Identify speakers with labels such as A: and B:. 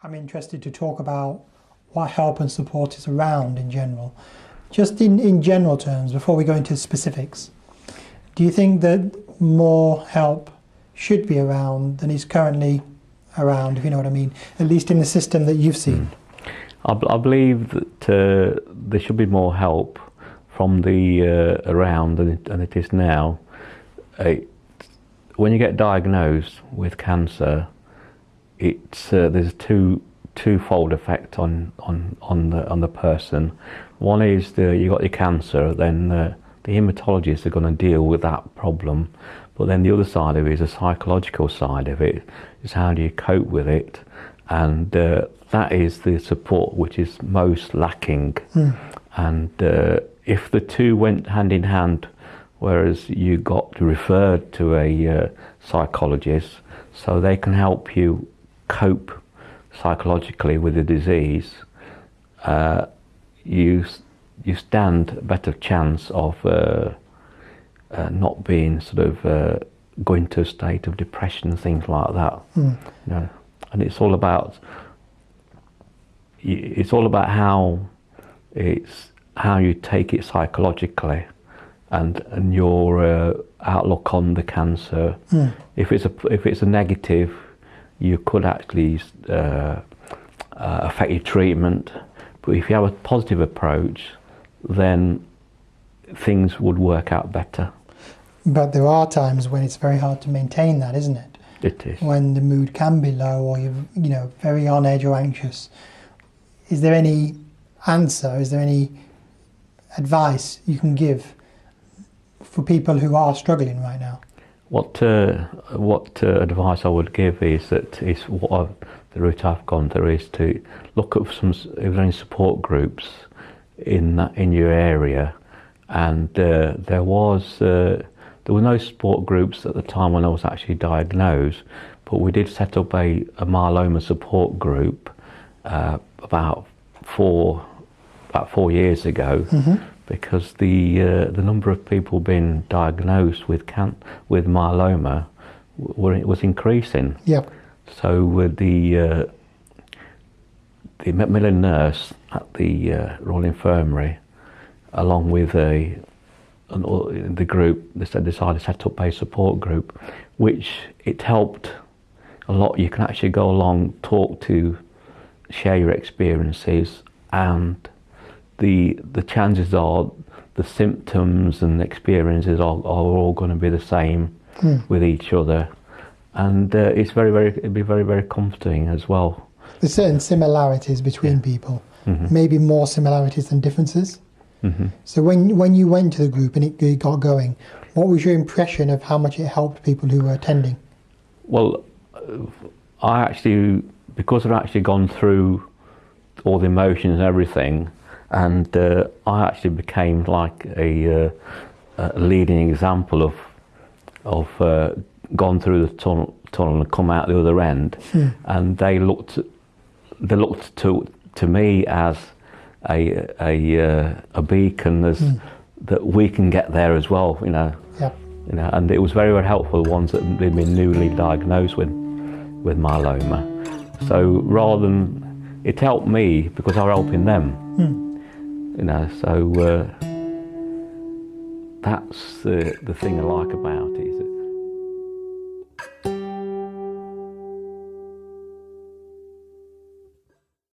A: I'm interested to talk about what help and support is around in general. Just in general terms, before we go into specifics, do you think that more help should be around than is currently around, if you know what I mean, at least in the system that you've seen?
B: I believe that there should be more help from the around than it is now. When you get diagnosed with cancer, there's a twofold effect on the person. One is you got your cancer, then the hematologists are going to deal with that problem. But then the other side of it is the psychological side of it, is how do you cope with it, and that is the support which is most lacking. And if the two went hand in hand, whereas you got referred to a psychologist so they can help you cope psychologically with the disease, you stand a better chance of not being sort of going to a state of depression and things like that. You know? And it's all about how you take it psychologically and your outlook on the cancer. If it's a negative, you could actually affect your treatment. But if you have a positive approach, then things would work out better.
A: But there are times when it's very hard to maintain that, isn't it?
B: It is.
A: When the mood can be low, or you're very on edge or anxious. Is there any answer? Is there any advice you can give for people who are struggling right now?
B: What advice I would give is that the route I've gone through is to look at if there's any support groups in your area, and there were no support groups at the time when I was actually diagnosed, but we did set up a myeloma support group about 4 years ago. Because the number of people being diagnosed with myeloma was increasing.
A: Yep.
B: So with the Macmillan nurse at the Royal Infirmary, along with the group, they decided to set up a support group, which it helped a lot. You can actually go along, share your experiences, and the chances are the symptoms and experiences are all going to be the same with each other, and it'd be very, very comforting as well.
A: There's certain similarities between people, maybe more similarities than differences. So when you went to the group and it got going, what was your impression of how much it helped people who were attending?
B: Well, because I've actually gone through all the emotions and everything, and I actually became like a leading example of gone through the tunnel and come out the other end, and they looked to me as a beacon, that we can get there as well, you know.
A: Yep.
B: You know, and it was very, very helpful, the ones that had been newly diagnosed with myeloma. So rather than it helped me because I was helping them. You know, so that's the thing I like about it.